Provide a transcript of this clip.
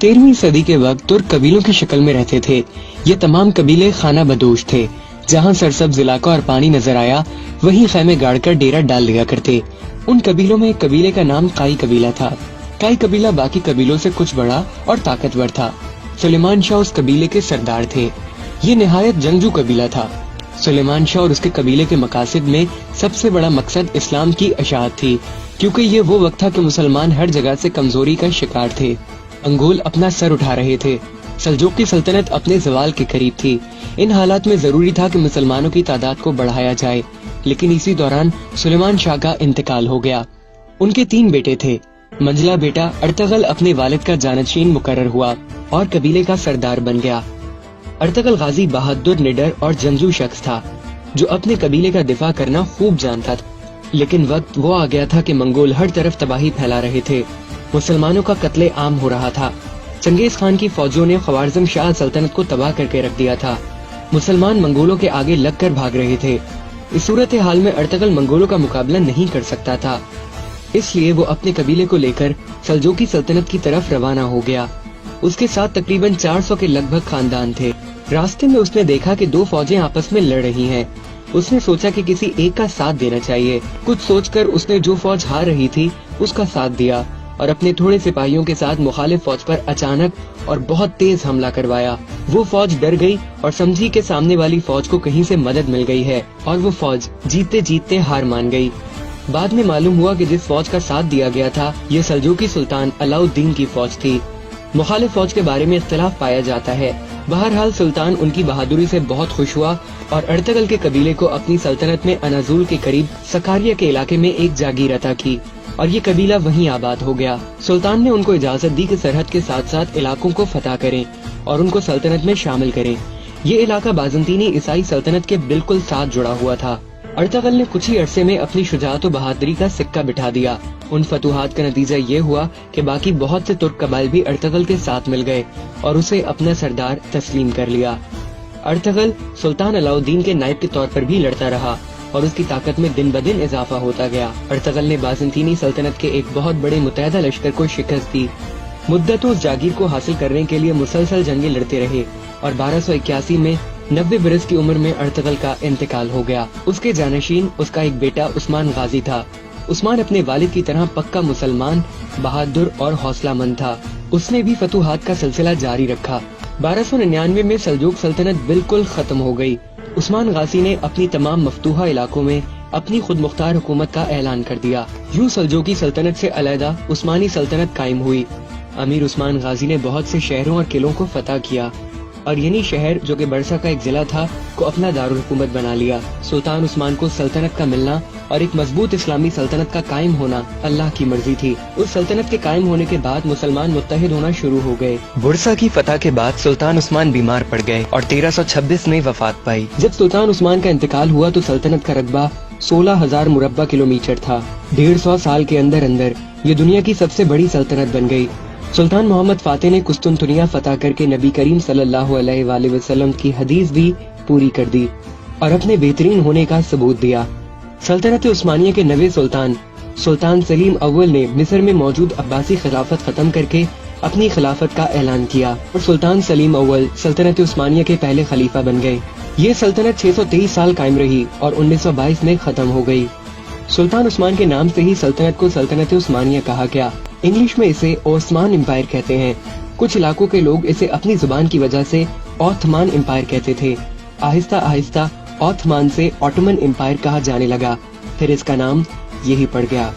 13वीं सदी के वक्त तुर्क कबीलों की शक्ल में रहते थे। ये तमाम कबीले खाना बदोश थे। जहाँ सरसब्ज इलाका और पानी नजर आया वहीं खैमे गाड़कर डेरा डाल लिया करते। उन कबीलों में एक कबीले का नाम काई कबीला था। काई कबीला बाकी कबीलों से कुछ बड़ा और ताकतवर था। सुलेमान शाह उस कबीले के सरदार थे। ये निहायत जंगजू कबीला था। सुलेमान शाह और उसके कबीले के मकासद में सबसे बड़ा मकसद इस्लाम की अशाअत थी, क्योंकि ये वो वक्त था कि मुसलमान हर जगह से कमजोरी का शिकार थे। मंगोल अपना सर उठा रहे थे। सल्जूक की सल्तनत अपने ज़वाल के करीब थी। इन हालात में जरूरी था कि मुसलमानों की तादाद को बढ़ाया जाए, लेकिन इसी दौरान सुलेमान शाह का इंतकाल हो गया। उनके 3 बेटे थे। मंझला बेटा अर्तगल अपने वालिद का जानशीन मुकर्रर हुआ और कबीले का सरदार बन गया। अर्तगल गाजी बहादुर, निडर और जंगजू शख्स था, जो अपने कबीले का दिफा करना खूब जानता था। लेकिन वक्त वो आ गया था कि मंगोल हर तरफ तबाही फैला रहे थे। मुसलमानों का कत्ले आम हो रहा था। चंगेज खान की फौजियों ने ख्वारिज़म शाह सल्तनत को तबाह करके रख दिया था। मुसलमान मंगोलों के आगे लगकर भाग रहे थे। इस सूरत हाल में अर्तगल मंगोलों का मुकाबला नहीं कर सकता था, इसलिए वो अपने कबीले को लेकर सल्जूकी सल्तनत की तरफ रवाना हो गया। उसके साथ तकरीबन 400 के लगभग खानदान थे। रास्ते में उसने देखा कि 2 फौजें आपस में लड़ रही हैं। उसने सोचा कि किसी एक का साथ देना चाहिए। कुछ सोचकर उसने जो फौज हार रही थी उसका साथ दिया और अपने थोड़े सिपाहियों के साथ मुखालिफ फौज पर अचानक और बहुत तेज हमला करवाया। वो फौज डर गई और समझी कि सामने वाली फौज को कहीं से मदद मिल गई है, और वो फौज जीतते जीतते हार मान गई। बाद में मालूम हुआ कि जिस फौज का साथ दिया गया था ये सल्जूकी सुल्तान अलाउद्दीन की फौज थी। मुखालिफ फौज के बारे में इख्तिलाफ पाया जाता है। बहरहाल सुल्तान उनकी बहादुरी से बहुत खुश हुआ और अर्तगल के कबीले को अपनी सल्तनत में अनाजुल के करीब सकारिया के इलाके में एक जागीर अता की और ये कबीला वहीं आबाद हो गया। सुल्तान ने उनको इजाजत दी कि सरहद के साथ साथ इलाकों को फतह करें और उनको सल्तनत में शामिल करें। ये इलाका बाज़ंतीनी ईसाई सल्तनत के बिल्कुल साथ जुड़ा हुआ था। अर्तगल ने कुछ ही अरसे में अपनी शुजाअत और बहादुरी का सिक्का बिठा दिया। उन फतूहात का नतीजा ये हुआ कि बाकी बहुत से तुर्क कबाइल भी अर्तगल के साथ मिल गए और उसे अपना सरदार तस्लीम कर लिया। अर्तगल सुल्तान अलाउद्दीन के नायब के तौर पर भी लड़ता रहा और उसकी ताकत में दिन ब दिन इजाफा होता गया। अर्तगल ने बाज़ंतीनी सल्तनत के एक बहुत बड़े मुतहदा लश्कर को शिकस्त दी। मुद्दतों उस जागीर को हासिल करने के लिए मुसलसल जंगें लड़ते रहे और 1281 में 90 बरस की उम्र में अर्तगल का इंतकाल हो गया। उसके जानशीन उसका एक बेटा उस्मान गाजी था। उस्मान अपने वालिद की तरह पक्का मुसलमान, बहादुर और हौसलामंद था। उसने भी फतूहात का सिलसिला जारी रखा। 1299 में सल्जूक सल्तनत बिल्कुल खत्म हो गई। उस्मान गाजी ने अपनी तमाम मफतूहा इलाकों में अपनी खुद मुख्तार हुकूमत का ऐलान कर दिया। यूं सल्जूकी सल्तनत से अलहदा उस्मानी सल्तनत कायम हुई। अमीर उस्मान गाजी ने बहुत से शहरों और किलों को फतह किया और यही शहर, जो कि बरसा का एक जिला था, को अपना दारुल हुकूमत बना लिया। सुल्तान उस्मान को सल्तनत का मिलना और एक मजबूत इस्लामी सल्तनत का कायम होना अल्लाह की मर्जी थी। उस सल्तनत के कायम होने के बाद मुसलमान मुत्तहिद होना शुरू हो गए। बुरसा की फतह के बाद सुल्तान उस्मान बीमार पड़ गए और 1326 में वफात पाई। जब सुल्तान उस्मान का इंतकाल हुआ तो सल्तनत का रकबा 16,000 मुरब्बा किलोमीटर था। 150 साल के अंदर अंदर ये दुनिया की सबसे बड़ी सल्तनत बन गई। सुल्तान मोहम्मद फातेह ने कुस्तुनतुनिया फतह करके नबी करीम सल्लल्लाहु अलैहि वसल्लम की हदीस भी पूरी कर दी और अपने बेहतरीन होने का सबूत दिया। सल्तनत उस्मानिया के नवे सुल्तान सुल्तान सलीम अव्वल ने मिस्र में मौजूद अब्बासी खिलाफत खत्म करके अपनी खिलाफत का ऐलान किया और सुल्तान सलीम अव्वल सल्तनत उस्मानिया के पहले खलीफा बन गए। ये सल्तनत 623 साल कायम रही और 1922 में खत्म हो गई। सुल्तान उस्मान के नाम से ही सल्तनत को सल्तनत उस्मानिया कहा गया। इंग्लिश में इसे ओस्मान एम्पायर कहते हैं। कुछ इलाकों के लोग इसे अपनी जुबान की वजह से ऑथमान एम्पायर कहते थे। आहिस्ता आहिस्ता ऑथमान से ऑटोमन एम्पायर कहा जाने लगा, फिर इसका नाम यही पड़ गया।